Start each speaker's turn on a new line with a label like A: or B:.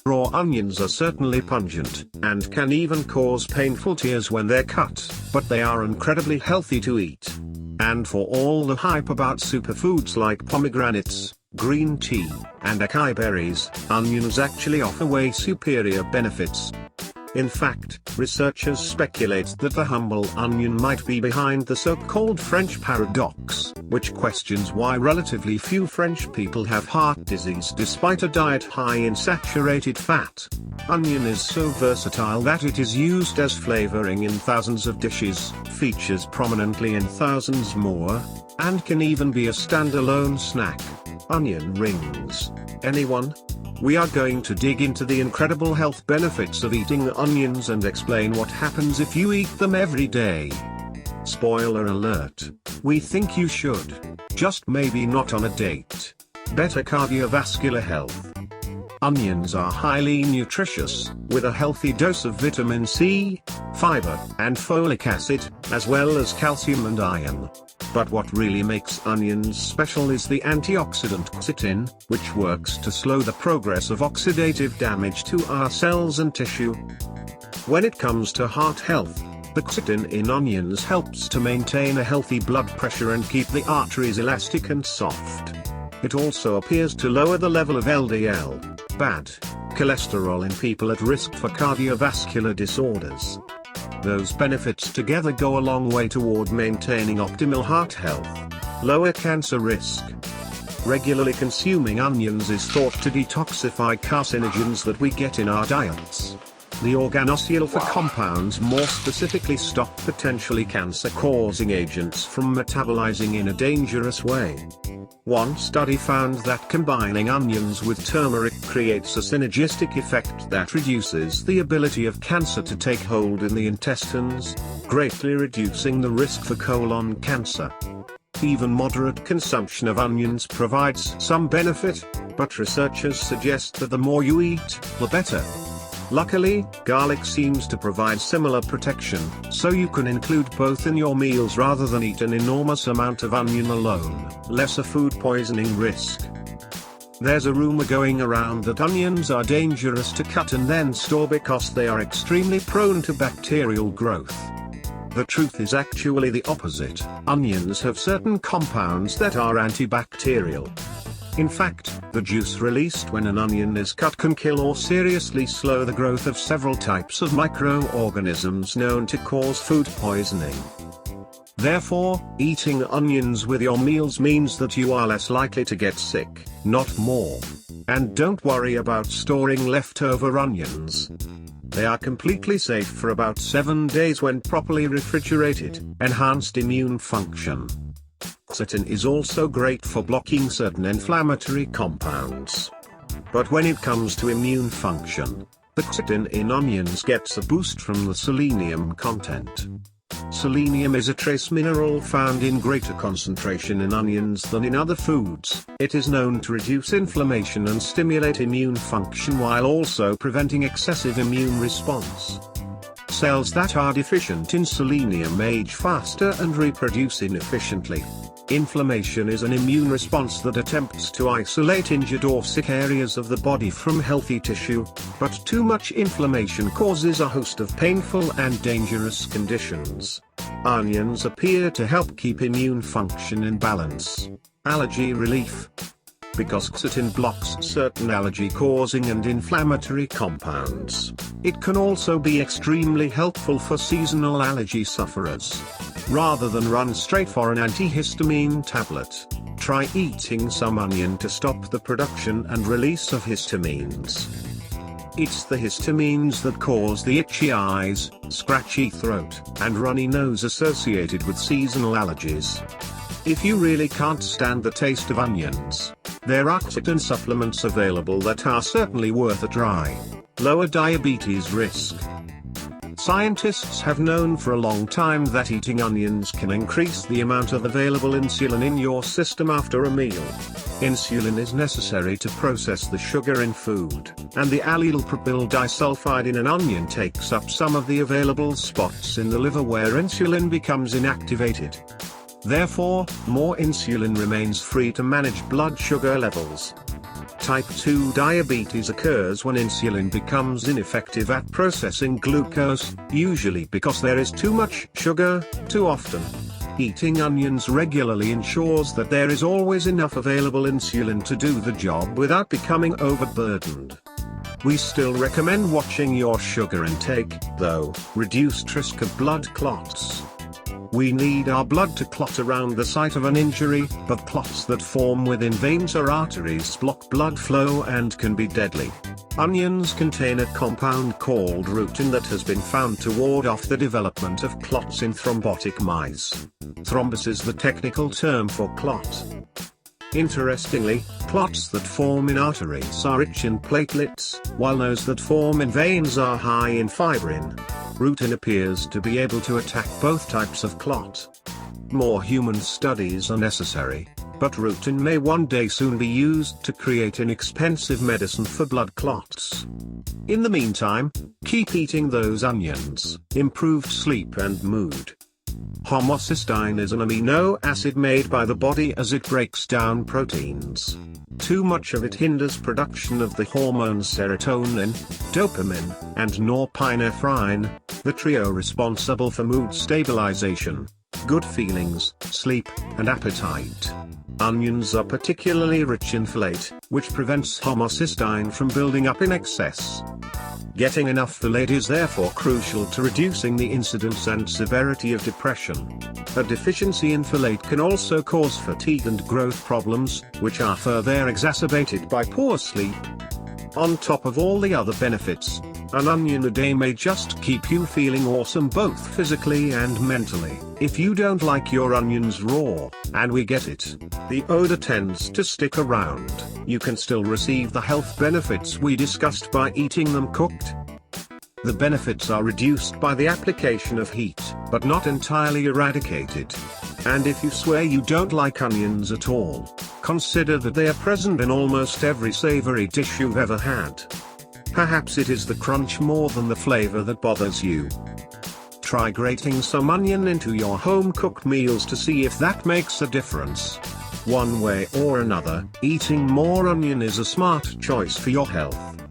A: Raw onions are certainly pungent, and can even cause painful tears when they're cut, but they are incredibly healthy to eat. And for all the hype about superfoods like pomegranates, green tea, and acai berries, onions actually offer way superior benefits. In fact, researchers speculate that the humble onion might be behind the so-called French paradox, which questions why relatively few French people have heart disease despite a diet high in saturated fat. Onion is so versatile that it is used as flavoring in thousands of dishes, features prominently in thousands more, and can even be a standalone snack. Onion rings. Anyone? We are going to dig into the incredible health benefits of eating onions and explain what happens if you eat them every day. Spoiler alert. We think you should. Just maybe not on a date. Better cardiovascular health. Onions are highly nutritious, with a healthy dose of vitamin C, fiber, and folic acid, as well as calcium and iron. But what really makes onions special is the antioxidant quercetin, which works to slow the progress of oxidative damage to our cells and tissue. When it comes to heart health, the quercetin in onions helps to maintain a healthy blood pressure and keep the arteries elastic and soft. It also appears to lower the level of LDL, bad cholesterol in people at risk for cardiovascular disorders. Those benefits together go a long way toward maintaining optimal heart health, lower cancer risk. Regularly consuming onions is thought to detoxify carcinogens that we get in our diets. The organosulfur compounds more specifically stop potentially cancer-causing agents from metabolizing in a dangerous way. One study found that combining onions with turmeric creates a synergistic effect that reduces the ability of cancer to take hold in the intestines, greatly reducing the risk for colon cancer. Even moderate consumption of onions provides some benefit, but researchers suggest that the more you eat, the better. Luckily, garlic seems to provide similar protection, so you can include both in your meals rather than eat an enormous amount of onion alone. Lesser food poisoning risk. There's a rumor going around that onions are dangerous to cut and then store because they are extremely prone to bacterial growth. The truth is actually the opposite. Onions have certain compounds that are antibacterial. In fact, the juice released when an onion is cut can kill or seriously slow the growth of several types of microorganisms known to cause food poisoning. Therefore, eating onions with your meals means that you are less likely to get sick, not more. And don't worry about storing leftover onions. They are completely safe for about 7 days when properly refrigerated. Enhanced immune function. Quercetin is also great for blocking certain inflammatory compounds. But when it comes to immune function, the quercetin in onions gets a boost from the selenium content. Selenium is a trace mineral found in greater concentration in onions than in other foods. It is known to reduce inflammation and stimulate immune function while also preventing excessive immune response. Cells that are deficient in selenium age faster and reproduce inefficiently. Inflammation is an immune response that attempts to isolate injured or sick areas of the body from healthy tissue, but too much inflammation causes a host of painful and dangerous conditions. Onions appear to help keep immune function in balance. Allergy relief. Because quercetin blocks certain allergy-causing and inflammatory compounds, it can also be extremely helpful for seasonal allergy sufferers. Rather than run straight for an antihistamine tablet, try eating some onion to stop the production and release of histamines. It's the histamines that cause the itchy eyes, scratchy throat, and runny nose associated with seasonal allergies. If you really can't stand the taste of onions, there are quercetin supplements available that are certainly worth a try. Lower diabetes risk. Scientists have known for a long time that eating onions can increase the amount of available insulin in your system after a meal. Insulin is necessary to process the sugar in food, and the allylpropyl disulfide in an onion takes up some of the available spots in the liver where insulin becomes inactivated. Therefore, more insulin remains free to manage blood sugar levels. Type 2 diabetes occurs when insulin becomes ineffective at processing glucose, usually because there is too much sugar, too often. Eating onions regularly ensures that there is always enough available insulin to do the job without becoming overburdened. We still recommend watching your sugar intake, though. Reduced risk of blood clots. We need our blood to clot around the site of an injury, but clots that form within veins or arteries block blood flow and can be deadly. Onions contain a compound called rutin that has been found to ward off the development of clots in thrombotic mice. Thrombus is the technical term for clot. Interestingly, clots that form in arteries are rich in platelets, while those that form in veins are high in fibrin. Rutin appears to be able to attack both types of clot. More human studies are necessary, but rutin may one day soon be used to create inexpensive medicine for blood clots. In the meantime, keep eating those onions. Improved sleep and mood. Homocysteine is an amino acid made by the body as it breaks down proteins. Too much of it hinders production of the hormones serotonin, dopamine, and norepinephrine, the trio responsible for mood stabilization, good feelings, sleep, and appetite. Onions are particularly rich in folate, which prevents homocysteine from building up in excess. Getting enough folate is therefore crucial to reducing the incidence and severity of depression. A deficiency in folate can also cause fatigue and growth problems, which are further exacerbated by poor sleep. On top of all the other benefits, an onion a day may just keep you feeling awesome both physically and mentally. If you don't like your onions raw, and we get it, the odor tends to stick around, you can still receive the health benefits we discussed by eating them cooked. The benefits are reduced by the application of heat, but not entirely eradicated. And if you swear you don't like onions at all, consider that they are present in almost every savory dish you've ever had. Perhaps it is the crunch more than the flavor that bothers you. Try grating some onion into your home-cooked meals to see if that makes a difference. One way or another, eating more onion is a smart choice for your health.